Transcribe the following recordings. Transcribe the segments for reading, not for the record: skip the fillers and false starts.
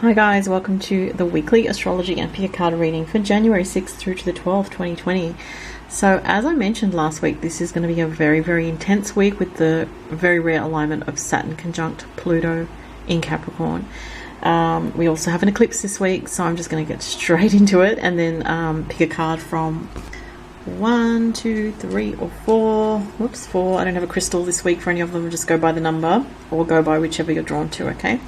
Hi guys, welcome to the weekly astrology and pick a card reading for January 6th through to the 12th, 2020. So as I mentioned last week, this is going to be a very intense week with the very rare alignment of Saturn conjunct Pluto in Capricorn. We also have an eclipse this week, so I'm just going to get straight into it and then pick a card from 1, 2, 3 or 4. Whoops, 4. I don't have a crystal this week for any of them. Just go by the number or go by whichever you're drawn to, okay?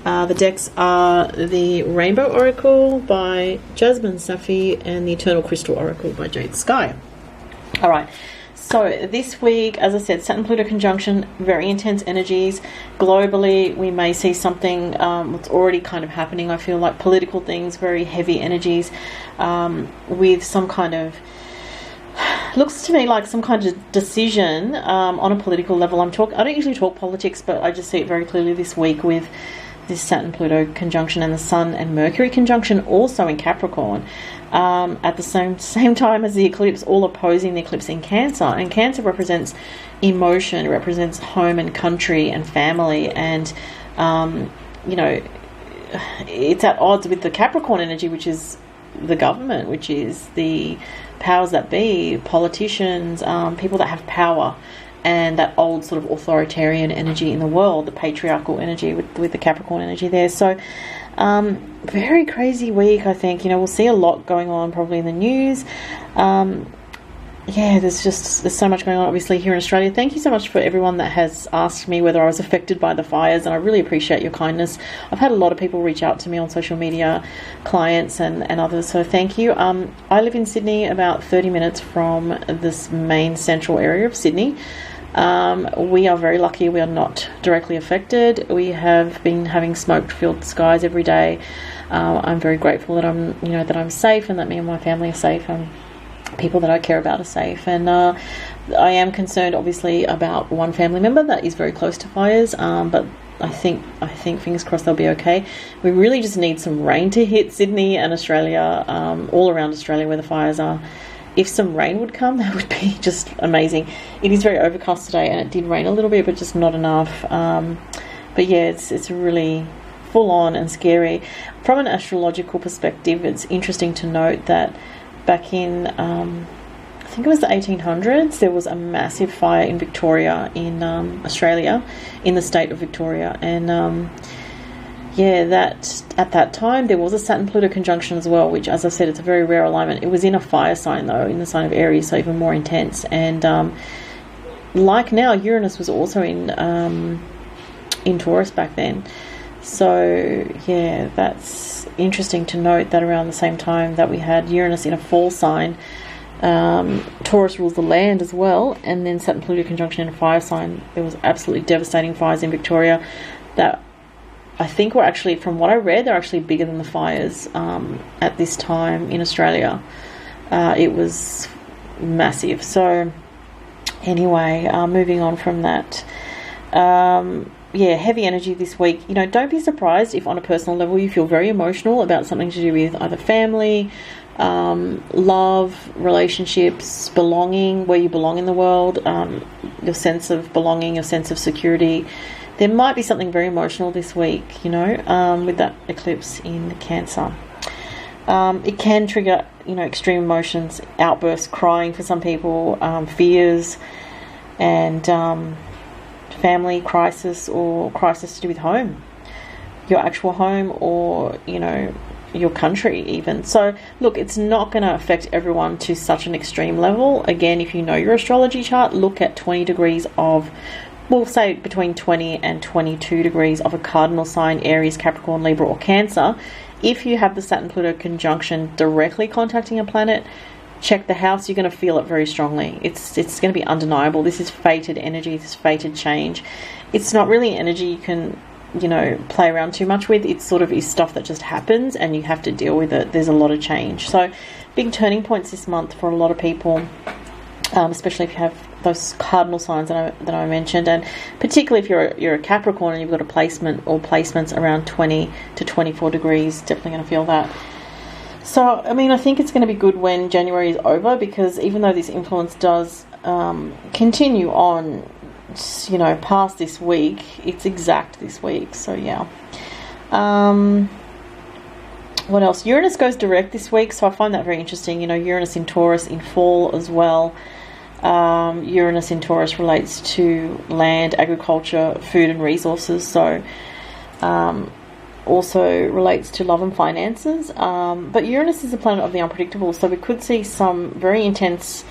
The decks are the Rainbow Oracle by Jasmine Safi and the Eternal Crystal Oracle by Jade Sky. Alright, so this week, as I said, Saturn-Pluto conjunction, very intense energies. Globally, we may see something that's already kind of happening. I feel like political things, very heavy energies with some kind of... looks to me like some kind of decision on a political level. I don't usually talk politics, but I just see it very clearly this week with this Saturn-Pluto conjunction and the Sun and Mercury conjunction also in Capricorn at the same time as the eclipse, all opposing the eclipse in Cancer. And Cancer represents emotion, represents home and country and family, and you know, it's at odds with the Capricorn energy, which is the government, which is the powers that be, politicians, people that have power, and that old sort of authoritarian energy in the world, the patriarchal energy with the Capricorn energy there. So very crazy week, I think. You know, we'll see a lot going on probably in the news. Yeah, there's so much going on obviously here in Australia. Thank you so much for everyone that has asked me whether I was affected by the fires, and I really appreciate your kindness. I've had a lot of people reach out to me on social media, clients and others, so thank you. I live in Sydney, about 30 minutes from this main central area of Sydney. We are very lucky we are not directly affected. We have been having smoke-filled skies every day. I'm very grateful that I'm safe, and that me and my family are safe, and people that I care about are safe. And I am concerned obviously about one family member that is very close to fires, but I think fingers crossed they'll be okay. We really just need some rain to hit Sydney and Australia, all around Australia where the fires are. If some rain would come, that would be just amazing. It is very overcast today, and it did rain a little bit, but just not enough. But yeah, it's really full on and scary. From an astrological perspective, it's interesting to note that back in, I think it was the 1800s, there was a massive fire in Victoria in Australia, in the state of Victoria. And yeah, that at that time there was a Saturn-Pluto conjunction as well, which, as I said, it's a very rare alignment. It was in a fire sign though, in the sign of Aries, so even more intense. And like now, Uranus was also in Taurus back then. So yeah, that's interesting to note that around the same time that we had Uranus in a fall sign, Taurus rules the land as well, and then Saturn-Pluto conjunction in a fire sign. There was absolutely devastating fires in Victoria that I think were actually, from what I read, they're actually bigger than the fires at this time in Australia. It was massive. So anyway, moving on from that. Yeah, heavy energy this week. You know, don't be surprised if on a personal level you feel very emotional about something to do with either family, love, relationships, belonging, where you belong in the world, your sense of belonging, your sense of security. There might be something very emotional this week, you know, with that eclipse in Cancer. It can trigger, you know, extreme emotions, outbursts, crying for some people, fears, and family crisis, or crisis to do with home, your actual home, or, you know, your country even. So look, it's not going to affect everyone to such an extreme level. Again, if you know your astrology chart, look at 20 degrees of, we'll say between 20 and 22 degrees of a cardinal sign, Aries, Capricorn, Libra or Cancer. If you have the Saturn-Pluto conjunction directly contacting a planet, check the house, you're going to feel it very strongly. It's going to be undeniable. This is fated energy, this is fated change. It's not really energy you can, you know, play around too much with. It sort of is stuff that just happens and you have to deal with it. There's a lot of change. So big turning points this month for a lot of people, especially if you have those cardinal signs that I mentioned, and particularly if you're a Capricorn and you've got a placement or placements around 20 to 24 degrees, definitely going to feel that. So, I mean, I think it's going to be good when January is over, because even though this influence does continue on, you know, past this week, it's exact this week. So, yeah. What else? Uranus goes direct this week, so I find that very interesting. You know, Uranus in Taurus in fall as well. Uranus in Taurus relates to land, agriculture, food and resources, so also relates to love and finances. But Uranus is the planet of the unpredictable, so we could see some very intense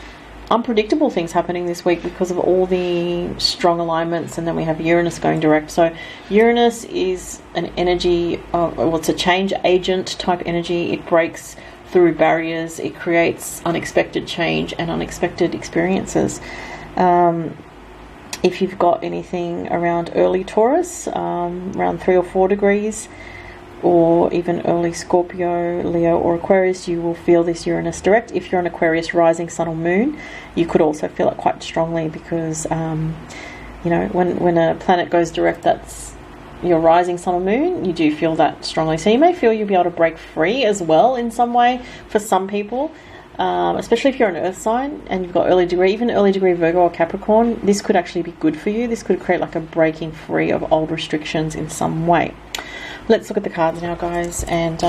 unpredictable things happening this week because of all the strong alignments, and then we have Uranus going direct. So Uranus is an energy well, it's a change agent type energy. It breaks through barriers, it creates unexpected change and unexpected experiences. If you've got anything around early Taurus, around 3 or 4 degrees, or even early Scorpio, Leo or Aquarius, you will feel this Uranus direct. If you're an Aquarius rising sun or moon, you could also feel it quite strongly because, you know, when a planet goes direct, that's your rising sun or moon, you do feel that strongly. So you may feel you'll be able to break free as well in some way for some people, especially if you're an earth sign and you've got early degree, even early degree Virgo or Capricorn. This could actually be good for you. This could create like a breaking free of old restrictions in some way. Let's look at the cards now, guys, and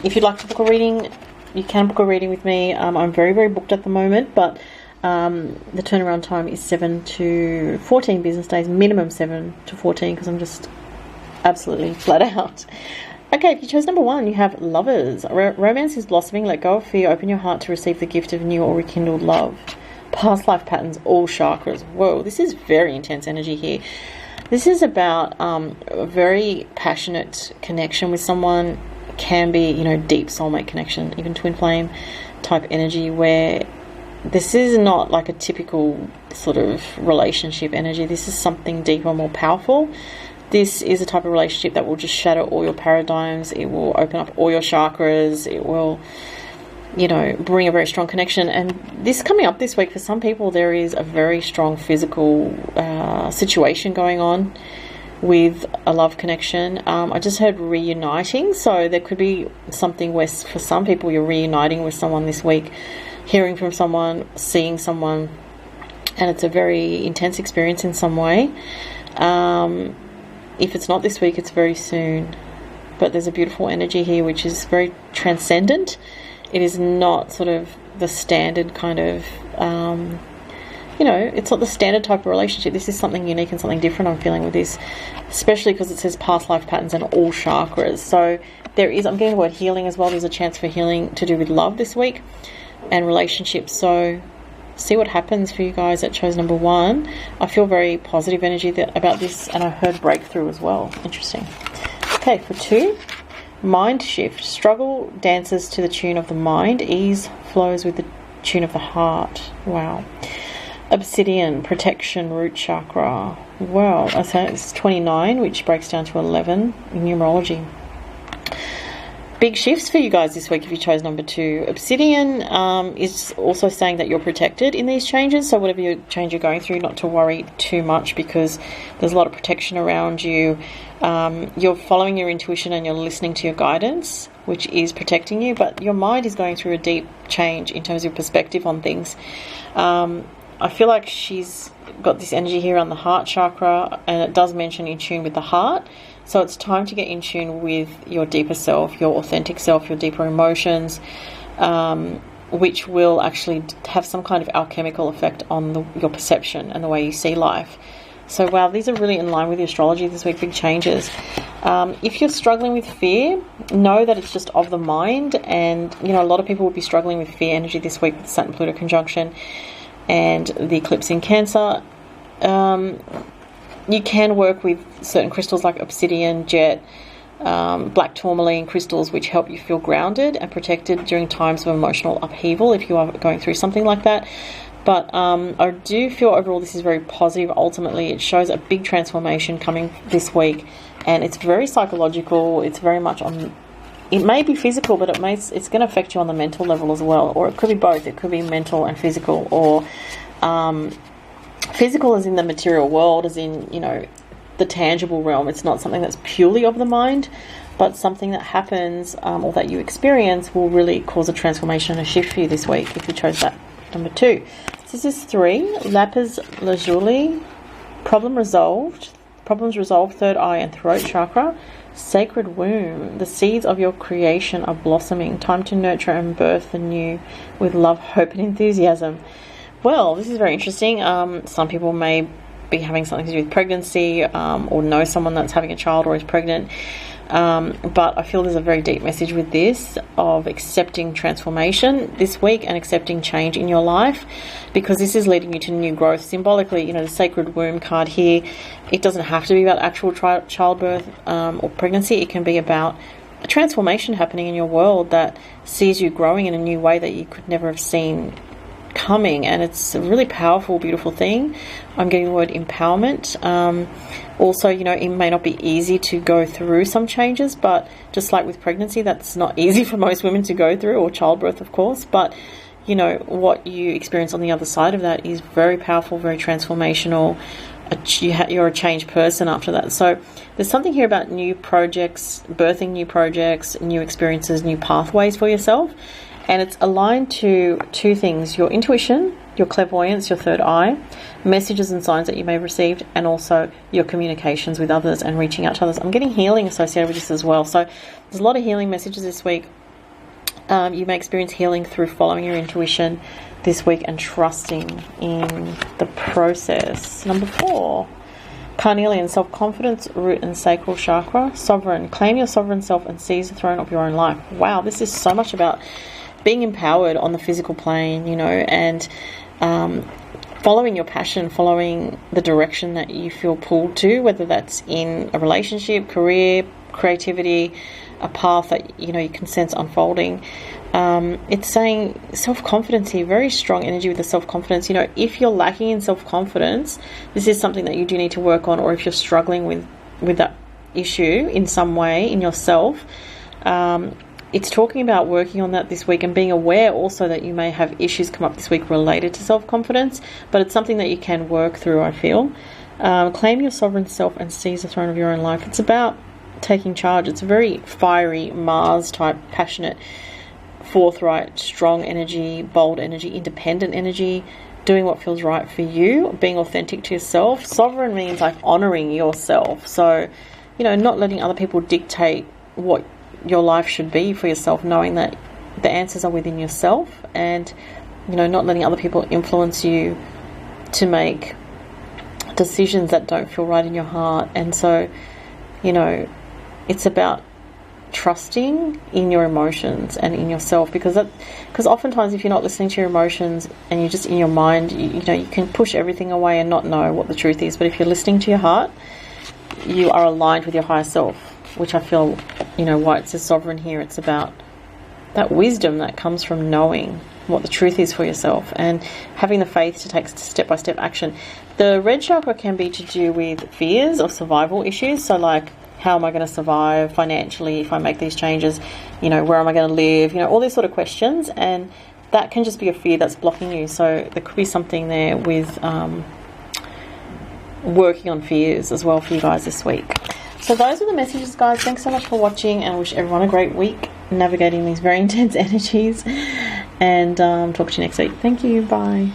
if you'd like to book a reading, you can book a reading with me. I'm very, very booked at the moment, but the turnaround time is 7 to 14 business days, minimum 7 to 14, because I'm just absolutely flat out. Okay, if you chose number 1, you have Lovers. Romance is blossoming. Let go of fear. Open your heart to receive the gift of new or rekindled love. Past life patterns, all chakras. Whoa, this is very intense energy here. This is about a very passionate connection with someone. Can be, you know, deep soulmate connection, even twin flame type energy, where this is not like a typical sort of relationship energy. This is something deeper, more powerful. This is a type of relationship that will just shatter all your paradigms. It will open up all your chakras. It will, you know, bring a very strong connection. And this coming up this week, for some people, there is a very strong physical situation going on with a love connection. I just heard reuniting, so there could be something where for some people you're reuniting with someone this week, hearing from someone, seeing someone, and it's a very intense experience in some way. If it's not this week, it's very soon. But there's a beautiful energy here which is very transcendent. It is not sort of the standard kind of, you know, it's not the standard type of relationship. This is something unique and something different I'm feeling with this, especially because it says past life patterns and all chakras. So there is, I'm getting the word healing as well. There's a chance for healing to do with love this week and relationships. So see what happens for you guys that chose number 1. I feel very positive energy about this, and I heard breakthrough as well. Interesting. Okay, for 2. Mind shift. Struggle dances to the tune of the mind. Ease flows with the tune of the heart. Wow. Obsidian, protection, root chakra. Wow. So it's 29, which breaks down to 11 in numerology. Big shifts for you guys this week if you chose number 2. Obsidian is also saying that you're protected in these changes. So whatever change you're going through, not to worry too much because there's a lot of protection around you. You're following your intuition and you're listening to your guidance, which is protecting you. But your mind is going through a deep change in terms of your perspective on things. I feel like she's got this energy here on the heart chakra, and it does mention in tune with the heart. So it's time to get in tune with your deeper self, your authentic self, your deeper emotions, which will actually have some kind of alchemical effect on your perception and the way you see life. So wow, these are really in line with the astrology this week, big changes. If you're struggling with fear, know that it's just of the mind, and you know, a lot of people will be struggling with fear energy this week with the Saturn Pluto conjunction and the eclipse in Cancer. You can work with certain crystals like obsidian, jet, black tourmaline crystals, which help you feel grounded and protected during times of emotional upheaval if you are going through something like that. But I do feel overall this is very positive. Ultimately, it shows a big transformation coming this week, and it's very psychological. It's very much on, it may be physical, but it's going to affect you on the mental level as well, or it could be both. It could be mental and physical, or physical as in the material world, as in, you know, the tangible realm. It's not something that's purely of the mind, but something that happens or that you experience will really cause a transformation and a shift for you this week if you chose that. Number 2. This is 3. Lapis lazuli. Problems resolved. Third eye and throat chakra. Sacred womb. The seeds of your creation are blossoming. Time to nurture and birth the new with love, hope, and enthusiasm. Well, this is very interesting. Some people may be having something to do with pregnancy, or know someone that's having a child or is pregnant. But I feel there's a very deep message with this of accepting transformation this week and accepting change in your life, because this is leading you to new growth. Symbolically, you know, the sacred womb card here, it doesn't have to be about actual childbirth or pregnancy. It can be about a transformation happening in your world that sees you growing in a new way that you could never have seen coming, and it's a really powerful, beautiful thing. I'm getting the word empowerment. Also, you know, it may not be easy to go through some changes, but just like with pregnancy, that's not easy for most women to go through, or childbirth, of course. But, you know, what you experience on the other side of that is very powerful, very transformational. You're a changed person after that. So there's something here about new projects, birthing new projects, new experiences, new pathways for yourself. And it's aligned to two things: your intuition, your clairvoyance, your third eye, messages and signs that you may have received, and also your communications with others and reaching out to others. I'm getting healing associated with this as well. So there's a lot of healing messages this week. You may experience healing through following your intuition this week and trusting in the process. Number 4, carnelian, self-confidence, root and sacral chakra. Sovereign, claim your sovereign self and seize the throne of your own life. Wow, this is so much about being empowered on the physical plane, you know, and following your passion, following the direction that you feel pulled to, whether that's in a relationship, career, creativity, a path that, you know, you can sense unfolding. It's saying self-confidence here, very strong energy with the self-confidence. You know, if you're lacking in self-confidence, this is something that you do need to work on, or if you're struggling with that issue in some way in yourself, it's talking about working on that this week and being aware also that you may have issues come up this week related to self-confidence, but it's something that you can work through, I feel. Claim your sovereign self and seize the throne of your own life. It's about taking charge. It's a very fiery, Mars type, passionate, forthright, strong energy, bold energy, independent energy, doing what feels right for you, being authentic to yourself. Sovereign means like honoring yourself. So, you know, not letting other people dictate what your life should be for yourself, knowing that the answers are within yourself, and, you know, not letting other people influence you to make decisions that don't feel right in your heart. And so, you know, it's about trusting in your emotions and in yourself, because oftentimes if you're not listening to your emotions and you're just in your mind, you know, you can push everything away and not know what the truth is. But if you're listening to your heart, you are aligned with your higher self, which I feel, you know, why it says sovereign here. It's about that wisdom that comes from knowing what the truth is for yourself and having the faith to take step-by-step action. The red chakra can be to do with fears or survival issues. So like, how am I going to survive financially if I make these changes? You know, where am I going to live? You know, all these sort of questions. And that can just be a fear that's blocking you. So there could be something there with working on fears as well for you guys this week. So those are the messages, guys. Thanks so much for watching, and I wish everyone a great week navigating these very intense energies. And talk to you next week. Thank you. Bye.